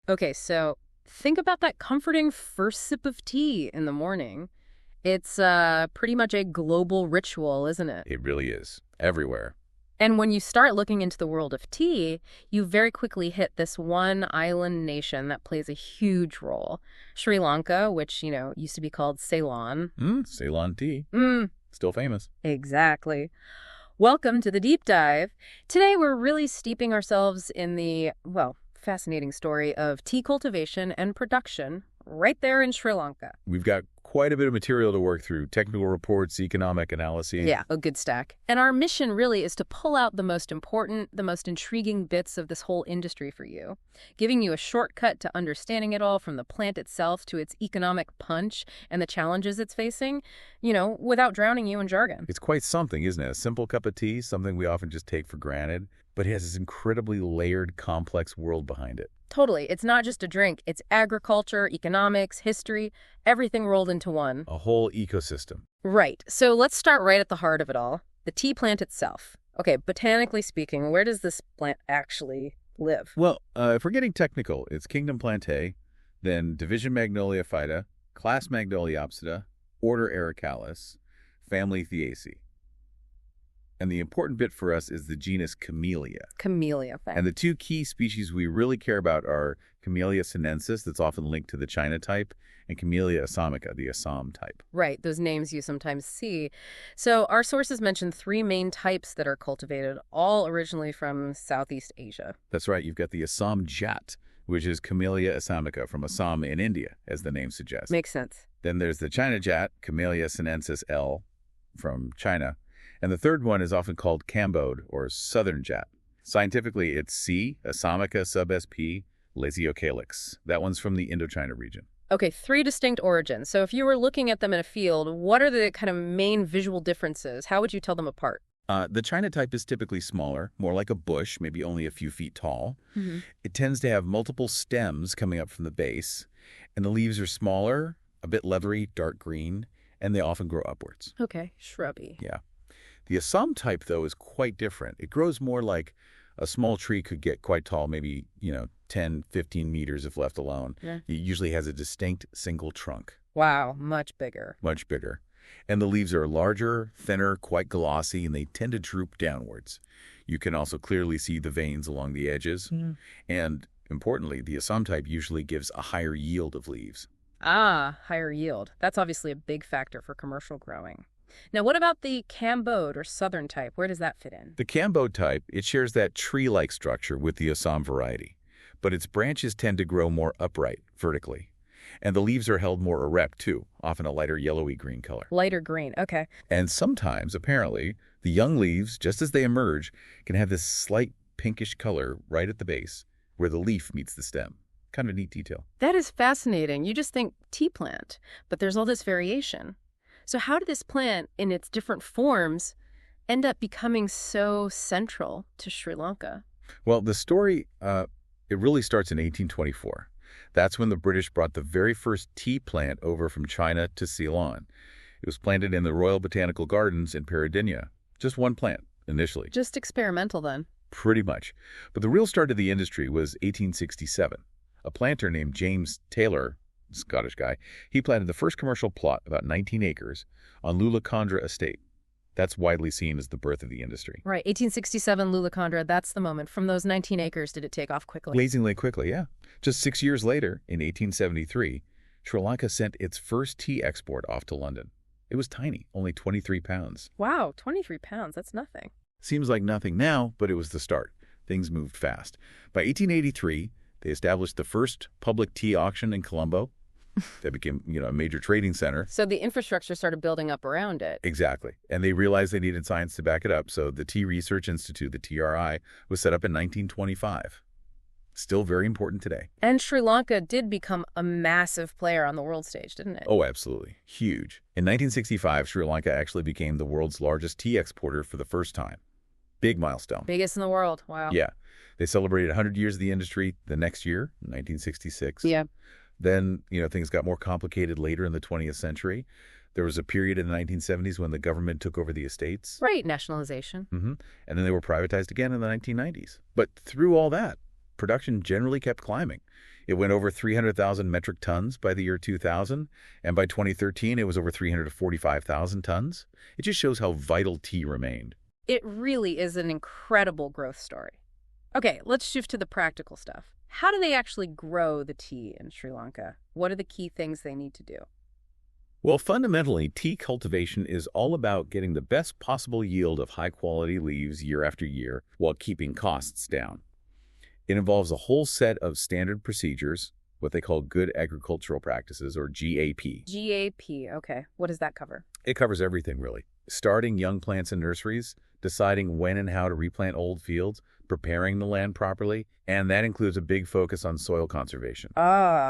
Okay, so think about that comforting first sip of tea in the morning. It's pretty much a global ritual, isn't it? It really is. Everywhere. And when you start looking into the world of tea, you very quickly hit this one island nation that plays a huge role. Sri Lanka, which, used to be called Ceylon. Ceylon tea. Mm, Still famous. exactly. Welcome to the deep dive. Today we're really steeping ourselves in the, well, fascinating story of tea cultivation and production right there in Sri Lanka. We've got quite a bit of material to work through. Technical reports, economic analyses. Yeah, a good stack. And our mission really is to pull out the most important, the most intriguing bits of this whole industry for you, giving you a shortcut to understanding it all from the plant itself to its economic punch and the challenges it's facing, without drowning you in jargon. It's quite something, isn't it? A simple cup of tea, something we often just take for granted, but it has this incredibly layered, complex world behind it. Totally. It's not just a drink. It's agriculture, economics, history, everything rolled into one. A whole ecosystem. Right. So let's start right at the heart of it all, the tea plant itself. Okay, botanically speaking, where does this plant actually live? Well, if we're getting technical, it's Kingdom Plantae, then Division Magnolia phyta, Class Magnoliopsida, Order Ericalis, Family Theaceae. And the important bit for us is the genus Camellia. Camellia. And the two key species we really care about are Camellia sinensis, that's often linked to the China type, and Camellia assamica, the Assam type. Right, those names you sometimes see. So our sources mention three main types that are cultivated, all originally from Southeast Asia. That's right, you've got the Assam Jat, which is Camellia assamica from Assam in India, as the name suggests. Makes sense. Then there's the China Jat, Camellia sinensis L, from China. And the third one is often called Cambode, or Southern Jat. Scientifically, it's C, Assamica sub-sp, Lasiocalyx. That one's from the Indochina region. Okay, three distinct origins. So if you were looking at them in a field, what are the kind of main visual differences? How would you tell them apart? The China type is typically smaller, more like a bush, maybe only a few feet tall. It tends to have multiple stems coming up from the base, and the leaves are smaller, a bit leathery, dark green, and they often grow upwards. Okay, shrubby. Yeah. The Assam type, though, is quite different. It grows more like a small tree could get quite tall, maybe, 10, 15 meters if left alone. Yeah. It usually has a distinct single trunk. Wow, much bigger. Much bigger. And the leaves are larger, thinner, quite glossy, and they tend to droop downwards. You can also clearly see the veins along the edges. And importantly, the Assam type usually gives a higher yield of leaves. Ah, higher yield. That's obviously a big factor for commercial growing. Now, what about the Cambode or Southern type? Where does that fit in? The Cambode type, it shares that tree-like structure with the Assam variety, but its branches tend to grow more upright, vertically. And the leaves are held more erect, too, often a lighter yellowy green color. Lighter green, okay. And sometimes, apparently, the young leaves, just as they emerge, can have this slight pinkish color right at the base, where the leaf meets the stem. Kind of a neat detail. That is fascinating. You just think tea plant, but there's all this variation. So how did this plant, in its different forms, end up becoming so central to Sri Lanka? Well, the story, it really starts in 1824. That's when the British brought the very first tea plant over from China to Ceylon. It was planted in the Royal Botanical Gardens in Peradeniya. Just one plant, initially. Just experimental, then. Pretty much. But the real start of the industry was 1867. A planter named James Taylor, Scottish guy, he planted the first commercial plot, about 19 acres, on Lulakandra Estate. That's widely seen as the birth of the industry. Right, 1867 Lulakandra, that's the moment. From those 19 acres, did it take off quickly? Blazingly quickly, yeah. Just 6 years later, in 1873, Sri Lanka sent its first tea export off to London. It was tiny, only 23 pounds. Wow, 23 pounds, that's nothing. Seems like nothing now, but it was the start. Things moved fast. By 1883, they established the first public tea auction in Colombo. That became, a major trading center. So the infrastructure started building up around it. Exactly. And they realized they needed science to back it up. So the Tea Research Institute, the TRI, was set up in 1925. Still very important today. And Sri Lanka did become a massive player on the world stage, didn't it? Oh, absolutely. Huge. In 1965, Sri Lanka actually became the world's largest tea exporter for the first time. Big milestone. Biggest in the world. Wow. Yeah. They celebrated 100 years of the industry the next year, 1966. Yeah. Then, things got more complicated later in the 20th century. There was a period in the 1970s when the government took over the estates. Right, nationalization. And then they were privatized again in the 1990s. But through all that, production generally kept climbing. It went over 300,000 metric tons by the year 2000, and by 2013 it was over 345,000 tons. It just shows how vital tea remained. It really is an incredible growth story. Okay, let's shift to the practical stuff. How do they actually grow the tea in Sri Lanka? What are the key things they need to do? Well, fundamentally, tea cultivation is all about getting the best possible yield of high-quality leaves year after year while keeping costs down. It involves a whole set of standard procedures, what they call good agricultural practices, or GAP. GAP, okay. What does that cover? It covers everything, really. Starting young plants in nurseries, deciding when and how to replant old fields, preparing the land properly, and that includes a big focus on soil conservation.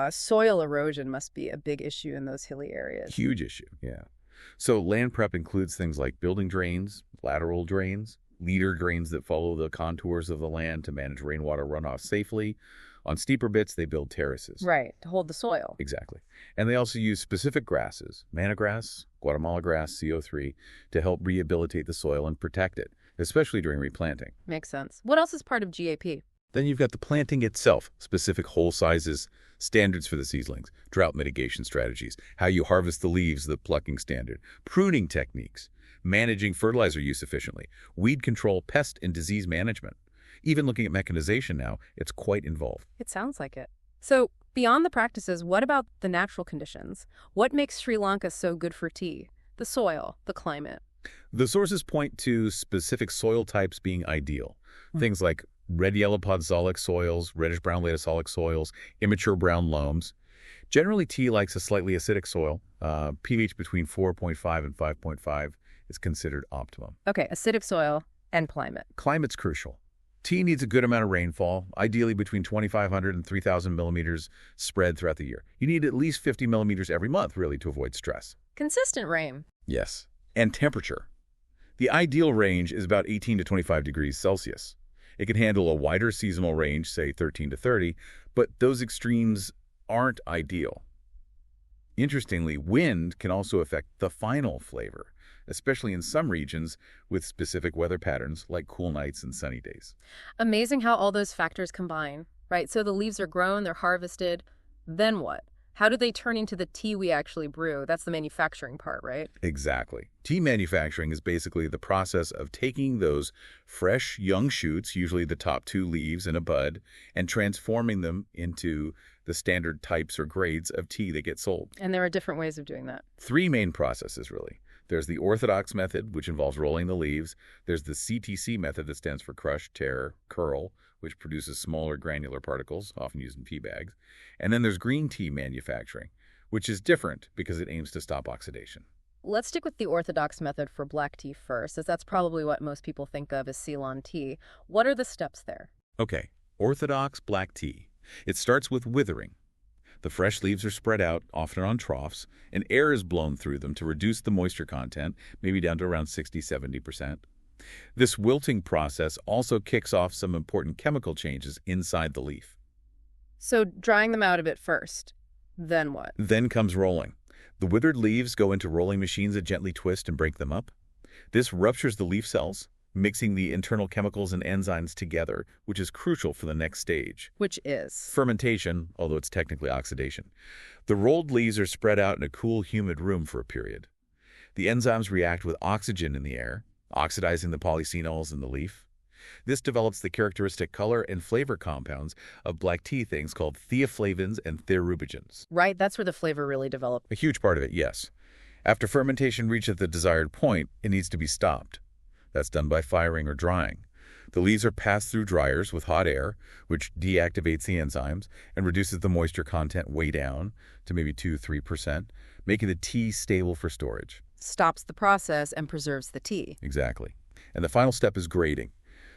Soil erosion must be a big issue in those hilly areas. Huge issue, yeah. So land prep includes things like building drains, lateral drains, leader drains that follow the contours of the land to manage rainwater runoff safely. On steeper bits, they build terraces. Right, to hold the soil. Exactly. And they also use specific grasses, manna grass, Guatemala grass, CO3, to help rehabilitate the soil and protect it, especially during replanting. Makes sense. What else is part of GAP? Then you've got the planting itself, specific hole sizes, standards for the seedlings, drought mitigation strategies, how you harvest the leaves, the plucking standard, pruning techniques, managing fertilizer use efficiently, weed control, pest and disease management. Even looking at mechanization now, it's quite involved. It sounds like it. So, beyond the practices, what about the natural conditions? What makes Sri Lanka so good for tea? The soil, the climate. The sources point to specific soil types being ideal. Things like red-yellow podzolic soils, reddish-brown latisolic soils, immature brown loams. Generally, tea likes a slightly acidic soil. pH between 4.5 and 5.5 is considered optimum. Okay, acidic soil and climate. Climate's crucial. Tea needs a good amount of rainfall, ideally between 2,500 and 3,000 millimeters spread throughout the year. You need at least 50 millimeters every month, really, to avoid stress. Consistent rain. Yes. And temperature. The ideal range is about 18 to 25 degrees Celsius. It can handle a wider seasonal range, say 13 to 30, but those extremes aren't ideal. Interestingly, wind can also affect the final flavor, especially in some regions with specific weather patterns like cool nights and sunny days. Amazing how all those factors combine, right? So the leaves are grown, they're harvested. Then what? How do they turn into the tea we actually brew? That's the manufacturing part, right? Exactly. Tea manufacturing is basically the process of taking those fresh young shoots, usually the top two leaves in a bud, and transforming them into the standard types or grades of tea that get sold. And there are different ways of doing that. Three main processes, really. There's the orthodox method, which involves rolling the leaves. There's the CTC method that stands for crush, tear, curl, which produces smaller granular particles, often used in tea bags. And then there's green tea manufacturing, which is different because it aims to stop oxidation. Let's stick with the orthodox method for black tea first, as that's probably what most people think of as Ceylon tea. What are the steps there? Okay, orthodox black tea. It starts with withering. The fresh leaves are spread out, often on troughs, and air is blown through them to reduce the moisture content, maybe down to around 60–70%. This wilting process also kicks off some important chemical changes inside the leaf. So drying them out a bit first. Then what? Then comes rolling. The withered leaves go into rolling machines that gently twist and break them up. This ruptures the leaf cells, mixing the internal chemicals and enzymes together, which is crucial for the next stage. Which is? Fermentation, although it's technically oxidation. The rolled leaves are spread out in a cool, humid room for a period. The enzymes react with oxygen in the air, oxidizing the polyphenols in the leaf. This develops the characteristic color and flavor compounds of black tea things called theaflavins and theorubigens. Right, that's where the flavor really develops. A huge part of it, yes. After fermentation reaches the desired point, it needs to be stopped. That's done by firing or drying. The leaves are passed through dryers with hot air, which deactivates the enzymes and reduces the moisture content way down to maybe 2–3%, making the tea stable for storage. Stops the process and preserves the tea. Exactly. And the final step is grading.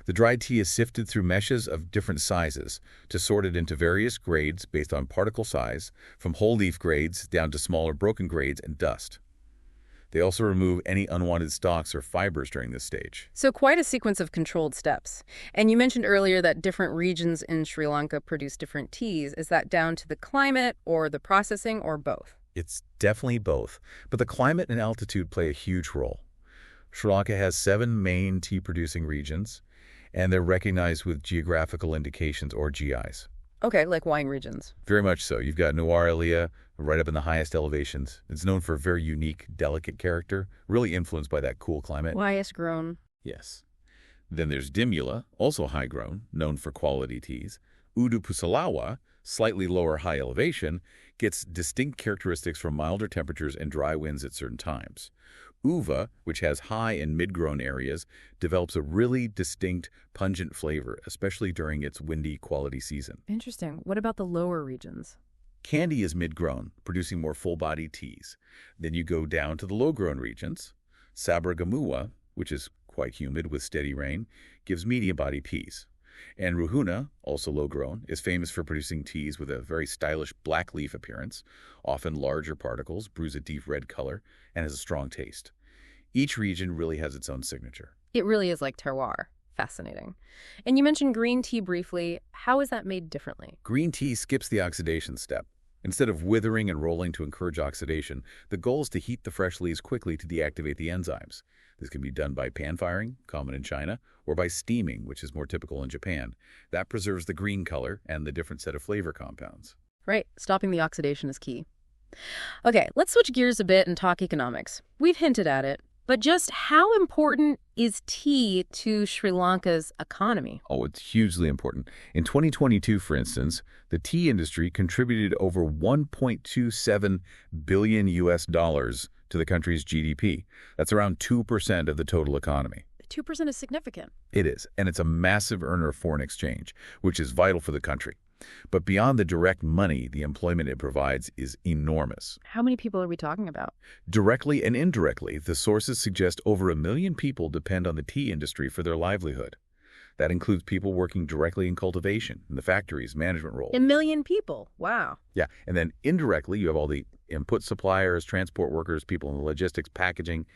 The dried tea is sifted through meshes of different sizes to sort it into various grades based on particle size, from whole leaf grades down to smaller broken grades and dust. They also remove any unwanted stalks or fibers during this stage. So quite a sequence of controlled steps. And you mentioned earlier that different regions in Sri Lanka produce different teas. Is that down to the climate or the processing or both? It's definitely both, but the climate and altitude play a huge role. Sri Lanka has 7 main tea-producing regions, and they're recognized with geographical indications, or GIs. Okay, like wine regions. Very much so. You've got Noir Elia right up in the highest elevations. It's known for a very unique, delicate character, really influenced by that cool climate. Highest grown. Yes. Then there's Dimula, also high-grown, known for quality teas. Udu Pusalawa, slightly lower high elevation, gets distinct characteristics from milder temperatures and dry winds at certain times. Uva, which has high and mid-grown areas, develops a really distinct, pungent flavor, especially during its windy quality season. Interesting. What about the lower regions? Candy is mid-grown, producing more full-bodied teas. Then you go down to the low-grown regions. Sabargamua, which is quite humid with steady rain, gives medium-bodied teas. And Ruhuna, also low-grown, is famous for producing teas with a very stylish black leaf appearance, often larger particles, brews a deep red color, and has a strong taste. Each region really has its own signature. It really is like terroir. Fascinating. And you mentioned green tea briefly. How is that made differently? Green tea skips the oxidation step. Instead of withering and rolling to encourage oxidation, the goal is to heat the fresh leaves quickly to deactivate the enzymes. This can be done by pan firing, common in China, or by steaming, which is more typical in Japan. That preserves the green color and the different set of flavor compounds. Right. Stopping the oxidation is key. Okay, let's switch gears a bit and talk economics. We've hinted at it, but just how important is tea to Sri Lanka's economy? Oh, it's hugely important. In 2022, for instance, the tea industry contributed over 1.27 billion US dollars to the country's GDP. That's around 2% of the total economy. 2% is significant. It is, and it's a massive earner of foreign exchange, which is vital for the country. But beyond the direct money, the employment it provides is enormous. How many people are we talking about? Directly and indirectly, the sources suggest over 1 million people depend on the tea industry for their livelihood. That includes people working directly in cultivation, in the factories, management roles. 1 million people. Wow. Yeah, and then indirectly, you have all the input suppliers, transport workers, people in the logistics, packaging.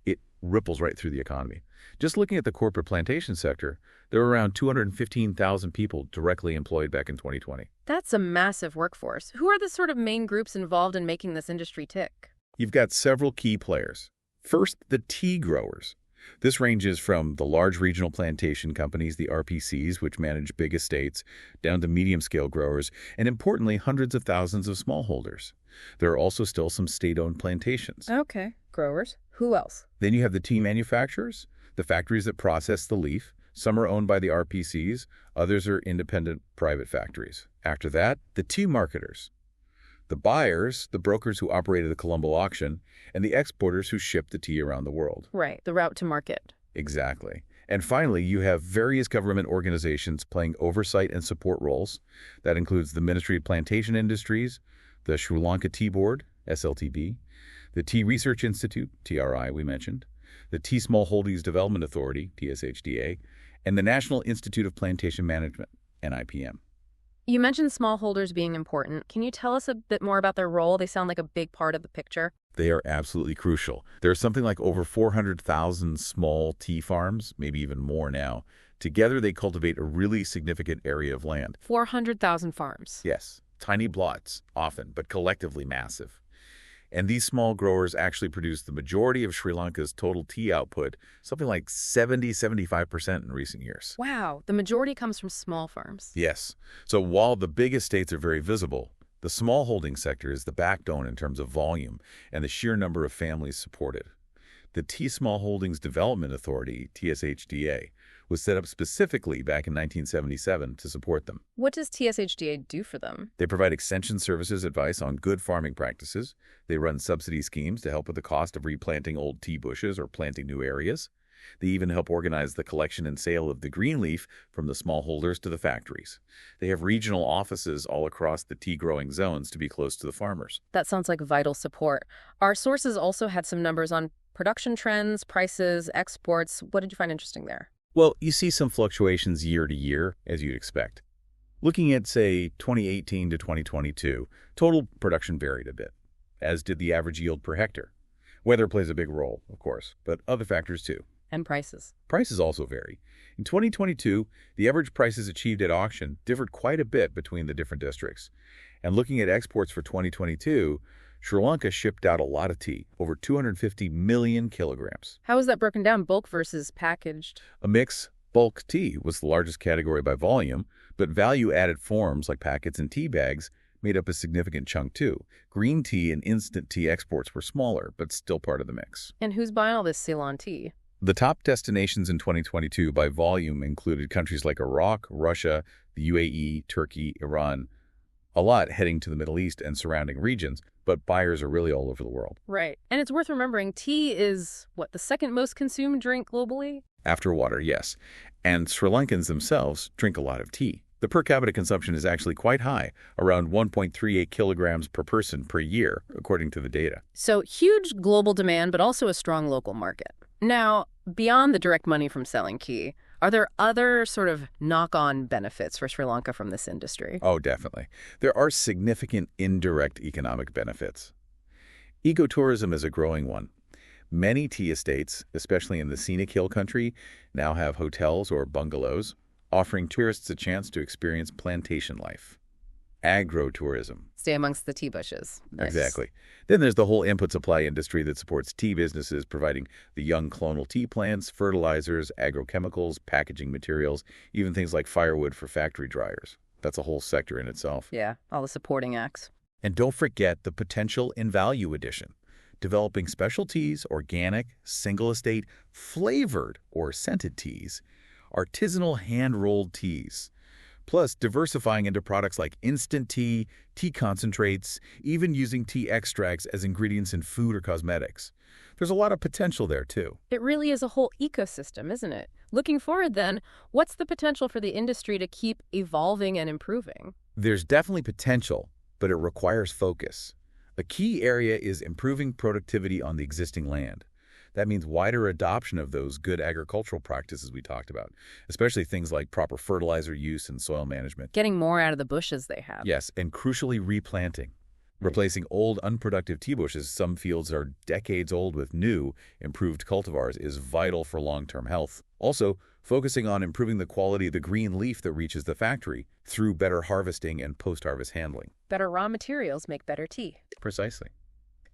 It ripples right through the economy. Just looking at the corporate plantation sector, there were around 215,000 people directly employed back in 2020. That's a massive workforce. Who are the sort of main groups involved in making this industry tick? You've got several key players. First, the tea growers. This ranges from the large regional plantation companies, the RPCs, which manage big estates, down to medium-scale growers, and importantly, hundreds of thousands of smallholders. There are also still some state-owned plantations. Okay. Growers. Who else? Then you have the tea manufacturers, the factories that process the leaf. Some are owned by the RPCs, others are independent private factories. After that, the tea marketers. The buyers, the brokers who operated the Colombo auction, and the exporters who ship the tea around the world. Right, the route to market. Exactly. And finally, you have various government organizations playing oversight and support roles. That includes the Ministry of Plantation Industries, the Sri Lanka Tea Board, SLTB, the Tea Research Institute, TRI we mentioned, the Tea Smallholdings Development Authority, TSHDA, and the National Institute of Plantation Management, NIPM. You mentioned smallholders being important. Can you tell us a bit more about their role? They sound like a big part of the picture. They are absolutely crucial. There are something like over 400,000 small tea farms, maybe even more now. Together, they cultivate a really significant area of land. 400,000 farms. Yes, tiny blots, often, but collectively massive. And these small growers actually produce the majority of Sri Lanka's total tea output, something like 70–75% in recent years. Wow, the majority comes from small farms. Yes. So while the big estates are very visible, the smallholding sector is the backbone in terms of volume and the sheer number of families supported. The Tea Smallholdings Development Authority, TSHDA, was set up specifically back in 1977 to support them. What does TSHDA do for them? They provide extension services advice on good farming practices. They run subsidy schemes to help with the cost of replanting old tea bushes or planting new areas. They even help organize the collection and sale of the green leaf from the smallholders to the factories. They have regional offices all across the tea-growing zones to be close to the farmers. That sounds like vital support. Our sources also had some numbers on production trends, prices, exports. What did you find interesting there? Well, you see some fluctuations year to year, as you'd expect. Looking at, say, 2018 to 2022, total production varied a bit, as did the average yield per hectare. Weather plays a big role, of course, but other factors too. And prices. Prices also vary. In 2022, the average prices achieved at auction differed quite a bit between the different districts. And looking at exports for 2022, Sri Lanka shipped out a lot of tea, over 250 million kilograms. How is that broken down, bulk versus packaged? A mix. Bulk tea was the largest category by volume, But value-added forms like packets and tea bags made up a significant chunk too. Green tea and instant tea exports were smaller, but still part of the mix. And who's buying all this Ceylon tea? The top destinations in 2022 by volume included countries like Iraq, Russia, the UAE, Turkey, Iran, a lot heading to the Middle East and surrounding regions, but buyers are really all over the world. Right. And it's worth remembering tea is, what, the second most consumed drink globally? After water, yes. And Sri Lankans themselves drink a lot of tea. The per capita consumption is actually quite high, around 1.38 kilograms per person per year, according to the data. So huge global demand, but also a strong local market. Now, beyond the direct money from selling tea, are there other sort of knock-on benefits for Sri Lanka from this industry? Oh, definitely. There are significant indirect economic benefits. Ecotourism is a growing one. Many tea estates, especially in the scenic hill country, now have hotels or bungalows, offering tourists a chance to experience plantation life. Agro-tourism. Stay amongst the tea bushes. Nice. Exactly. Then there's the whole input supply industry that supports tea businesses, providing the young clonal tea plants, fertilizers, agrochemicals, packaging materials, even things like firewood for factory dryers. That's a whole sector in itself. Yeah, all the supporting acts. And don't forget the potential in value addition. Developing special teas, organic, single estate, flavored or scented teas, artisanal hand-rolled teas, plus diversifying into products like instant tea, tea concentrates, even using tea extracts as ingredients in food or cosmetics. There's a lot of potential there, too. It really is a whole ecosystem, isn't it? Looking forward, then, what's the potential for the industry to keep evolving and improving? There's definitely potential, but it requires focus. A key area is improving productivity on the existing land. That means wider adoption of those good agricultural practices we talked about, especially things like proper fertilizer use and soil management. Getting more out of the bushes they have. Yes, and crucially replanting. Replacing old, unproductive tea bushes, some fields are decades old, with new, improved cultivars is vital for long-term health. Also, focusing on improving the quality of the green leaf that reaches the factory through better harvesting and post-harvest handling. Better raw materials make better tea. Precisely.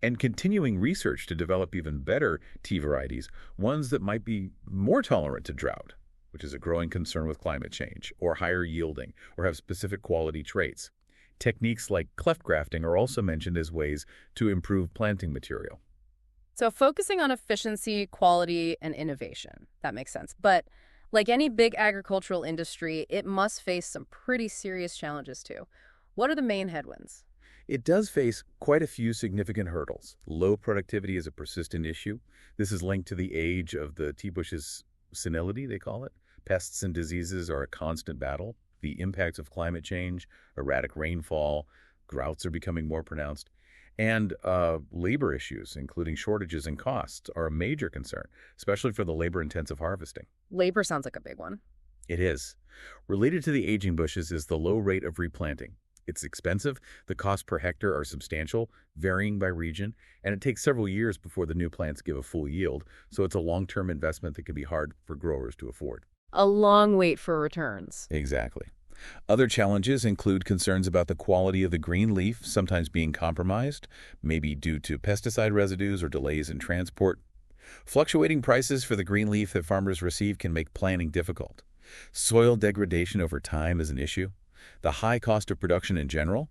And continuing research to develop even better tea varieties, ones that might be more tolerant to drought, which is a growing concern with climate change, or higher yielding, or have specific quality traits. Techniques like cleft grafting are also mentioned as ways to improve planting material. So focusing on efficiency, quality, and innovation. That makes sense. But like any big agricultural industry, it must face some pretty serious challenges too. What are the main headwinds? It does face quite a few significant hurdles. Low productivity is a persistent issue. This is linked to the age of the tea bush's senility, they call it. Pests and diseases are a constant battle. The impacts of climate change, erratic rainfall, droughts are becoming more pronounced. And labor issues, including shortages and costs, are a major concern, especially for the labor-intensive harvesting. Labor sounds like a big one. It is. Related to the aging bushes is the low rate of replanting. It's expensive, the costs per hectare are substantial, varying by region, and it takes several years before the new plants give a full yield, so it's a long-term investment that can be hard for growers to afford. A long wait for returns. Exactly. Other challenges include concerns about the quality of the green leaf sometimes being compromised, maybe due to pesticide residues or delays in transport. Fluctuating prices for the green leaf that farmers receive can make planning difficult. Soil degradation over time is an issue. The high cost of production in general,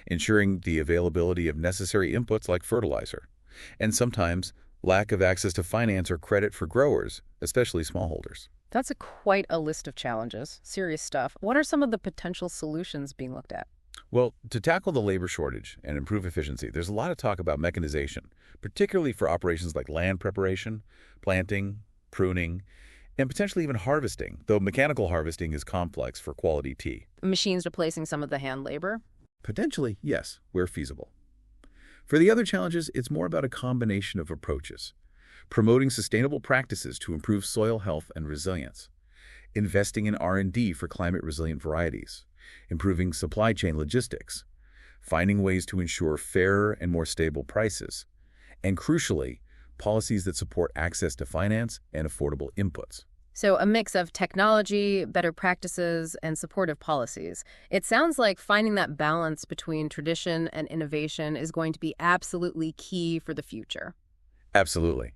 ensuring the availability of necessary inputs like fertilizer, and sometimes lack of access to finance or credit for growers, especially smallholders. That's quite a list of challenges. Serious stuff. What are some of the potential solutions being looked at? Well, to tackle the labor shortage and improve efficiency, there's a lot of talk about mechanization, particularly for operations like land preparation, planting, pruning, and potentially even harvesting, though mechanical harvesting is complex for quality tea. Machines replacing some of the hand labor? Potentially, yes, where feasible. For the other challenges, it's more about a combination of approaches. Promoting sustainable practices to improve soil health and resilience. Investing in R&D for climate-resilient varieties. Improving supply chain logistics. Finding ways to ensure fairer and more stable prices. And crucially, policies that support access to finance and affordable inputs. So a mix of technology, better practices, and supportive policies. It sounds like finding that balance between tradition and innovation is going to be absolutely key for the future. Absolutely.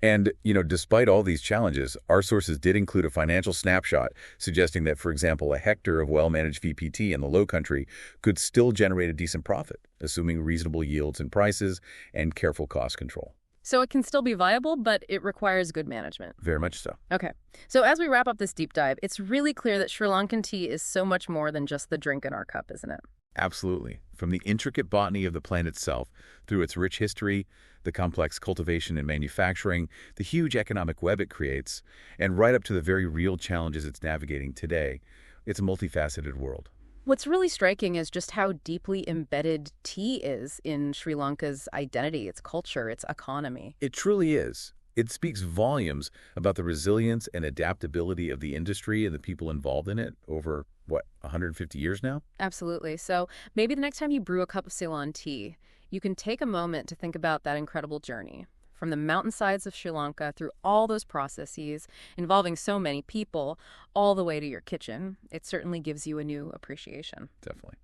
And, despite all these challenges, our sources did include a financial snapshot suggesting that, for example, a hectare of well-managed VPT in the low country could still generate a decent profit, assuming reasonable yields and prices and careful cost control. So it can still be viable, but it requires good management. Very much so. Okay. So as we wrap up this deep dive, it's really clear that Sri Lankan tea is so much more than just the drink in our cup, isn't it? Absolutely. From the intricate botany of the plant itself, through its rich history, the complex cultivation and manufacturing, the huge economic web it creates, and right up to the very real challenges it's navigating today, it's a multifaceted world. What's really striking is just how deeply embedded tea is in Sri Lanka's identity, its culture, its economy. It truly is. It speaks volumes about the resilience and adaptability of the industry and the people involved in it over, 150 years now? Absolutely. So maybe the next time you brew a cup of Ceylon tea, you can take a moment to think about that incredible journey. From the mountainsides of Sri Lanka through all those processes involving so many people, all the way to your kitchen. It certainly gives you a new appreciation. Definitely.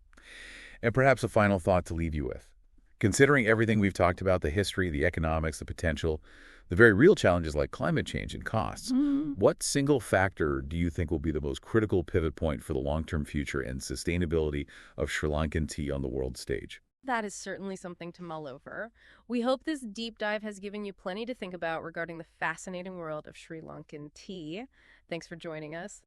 And perhaps a final thought to leave you with. Considering everything we've talked about, the history, the economics, the potential, the very real challenges like climate change and costs, what single factor do you think will be the most critical pivot point for the long-term future and sustainability of Sri Lankan tea on the world stage? That is certainly something to mull over. We hope this deep dive has given you plenty to think about regarding the fascinating world of Sri Lankan tea. Thanks for joining us.